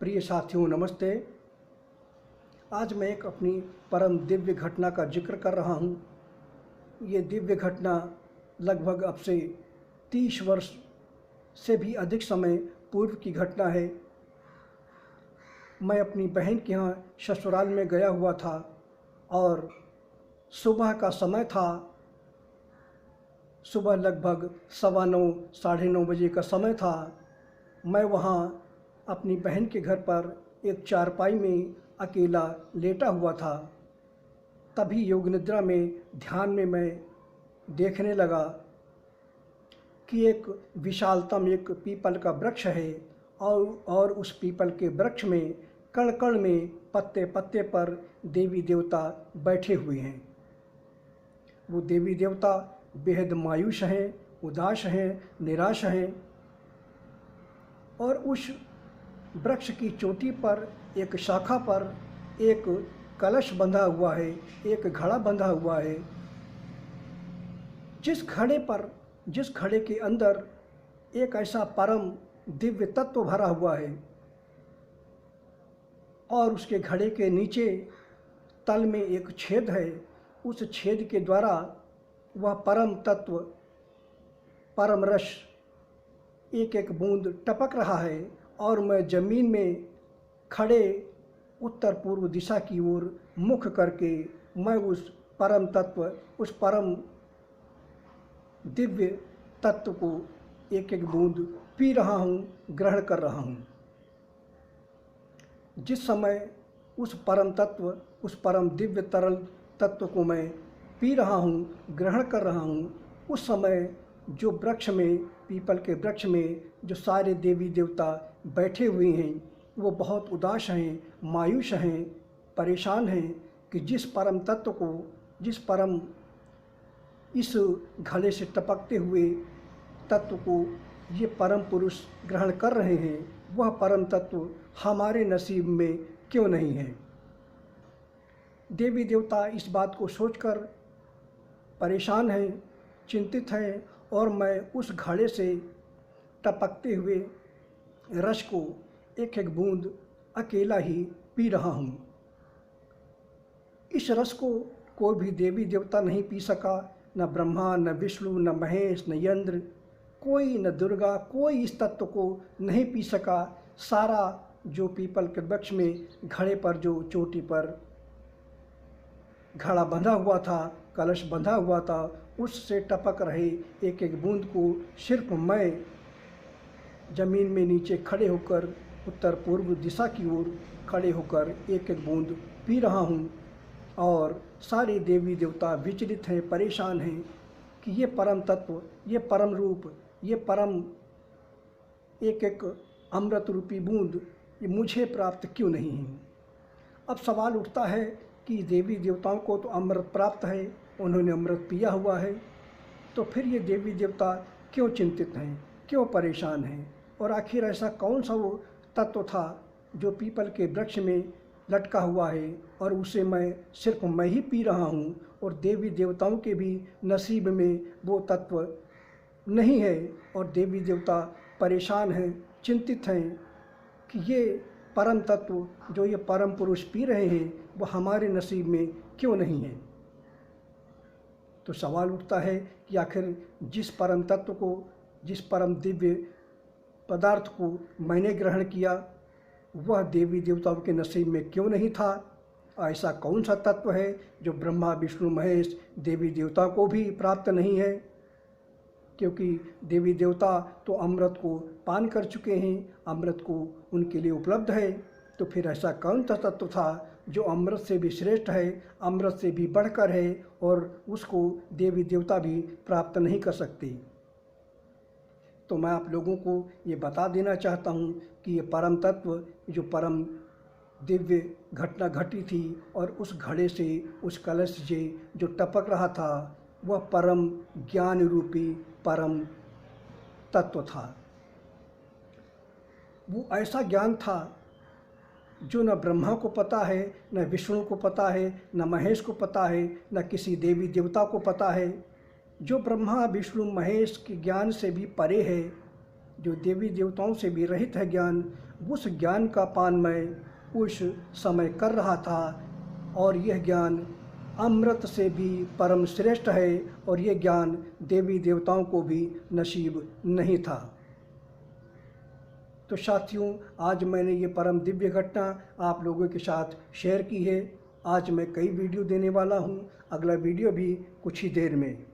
प्रिय साथियों नमस्ते। आज मैं एक अपनी परम दिव्य घटना का जिक्र कर रहा हूँ। ये दिव्य घटना लगभग अब से 30 वर्ष से भी अधिक समय पूर्व की घटना है। मैं अपनी बहन के यहाँ ससुराल में गया हुआ था और सुबह का समय था। सुबह लगभग 9:15 साढ़े 9 बजे का समय था। मैं वहाँ अपनी बहन के घर पर एक चारपाई में अकेला लेटा हुआ था। तभी योग निद्रा में ध्यान में मैं देखने लगा कि एक विशालतम एक पीपल का वृक्ष है और उस पीपल के वृक्ष में कण कण में पत्ते पत्ते पर देवी देवता बैठे हुए हैं। वो देवी देवता बेहद मायूस हैं, उदास हैं, निराश हैं। और उस वृक्ष की चोटी पर एक शाखा पर एक कलश बंधा हुआ है, एक घड़ा बंधा हुआ है। जिस घड़े के अंदर एक ऐसा परम दिव्य तत्व भरा हुआ है और उसके घड़े के नीचे तल में एक छेद है। उस छेद के द्वारा वह परम तत्व, परम रस एक एक बूंद टपक रहा है और मैं जमीन में खड़े उत्तर पूर्व दिशा की ओर मुख करके मैं उस परम तत्व, उस परम दिव्य तत्व को एक एक बूंद पी रहा हूँ, ग्रहण कर रहा हूँ। जिस समय उस परम तत्व, उस परम दिव्य तरल तत्व को मैं पी रहा हूँ, ग्रहण कर रहा हूँ, उस समय जो वृक्ष में, पीपल के वृक्ष में जो सारे देवी देवता बैठे हुए हैं वो बहुत उदास हैं, मायूस हैं, परेशान हैं कि जिस परम तत्व को, जिस परम इस घड़े से टपकते हुए तत्व को ये परम पुरुष ग्रहण कर रहे हैं, वह परम तत्व हमारे नसीब में क्यों नहीं है। देवी देवता इस बात को सोचकर परेशान हैं, चिंतित हैं और मैं उस घड़े से टपकते हुए रस को एक एक बूंद अकेला ही पी रहा हूँ। इस रस को कोई भी देवी देवता नहीं पी सका, न ब्रह्मा, न विष्णु, न महेश, न इंद्र, कोई, न दुर्गा, कोई इस तत्व को नहीं पी सका। सारा जो पीपल के वृक्ष में घड़े पर जो चोटी पर घड़ा बंधा हुआ था, कलश बंधा हुआ था, उससे टपक रहे एक एक बूंद को सिर्फ मैं जमीन में नीचे खड़े होकर उत्तर पूर्व दिशा की ओर खड़े होकर एक एक बूंद पी रहा हूँ। और सारे देवी देवता विचलित हैं, परेशान हैं कि ये परम तत्व, ये परम रूप, ये परम एक एक अमृत रूपी बूंद ये मुझे प्राप्त क्यों नहीं है। अब सवाल उठता है कि देवी देवताओं को तो अमृत प्राप्त है, उन्होंने अमृत पिया हुआ है, तो फिर ये देवी देवता क्यों चिंतित हैं, क्यों परेशान हैं। और आखिर ऐसा कौन सा वो तत्व था जो पीपल के वृक्ष में लटका हुआ है और उसे सिर्फ मैं ही पी रहा हूँ और देवी देवताओं के भी नसीब में वो तत्व नहीं है। और देवी देवता परेशान हैं, चिंतित हैं कि ये परम तत्व जो ये परम पुरुष पी रहे हैं वो हमारे नसीब में क्यों नहीं है। तो सवाल उठता है कि आखिर जिस परम तत्व को, जिस परम दिव्य पदार्थ को मैंने ग्रहण किया वह देवी देवताओं के नसीब में क्यों नहीं था। ऐसा कौन सा तत्व है जो ब्रह्मा, विष्णु, महेश देवी देवता को भी प्राप्त नहीं है, क्योंकि देवी देवता तो अमृत को पान कर चुके हैं, अमृत को उनके लिए उपलब्ध है। तो फिर ऐसा कौन सा तत्व था जो अमृत से भी श्रेष्ठ है, अमृत से भी बढ़कर है और उसको देवी देवता भी प्राप्त नहीं कर सकते। तो मैं आप लोगों को ये बता देना चाहता हूँ कि ये परम तत्व, जो परम दिव्य घटना घटी थी और उस घड़े से, उस कलश से जो टपक रहा था वह परम ज्ञान रूपी परम तत्व था। वो ऐसा ज्ञान था जो न ब्रह्मा को पता है, न विष्णु को पता है, न महेश को पता है, न किसी देवी देवता को पता है। जो ब्रह्मा, विष्णु, महेश के ज्ञान से भी परे है, जो देवी देवताओं से भी रहित है ज्ञान, उस ज्ञान का पान मैं उस समय कर रहा था, और यह ज्ञान अमृत से भी परम श्रेष्ठ है, और यह ज्ञान देवी देवताओं को भी नसीब नहीं था। तो साथियों, आज मैंने ये परम दिव्य घटना आप लोगों के साथ शेयर की है। आज मैं कई वीडियो देने वाला हूँ, अगला वीडियो भी कुछ ही देर में।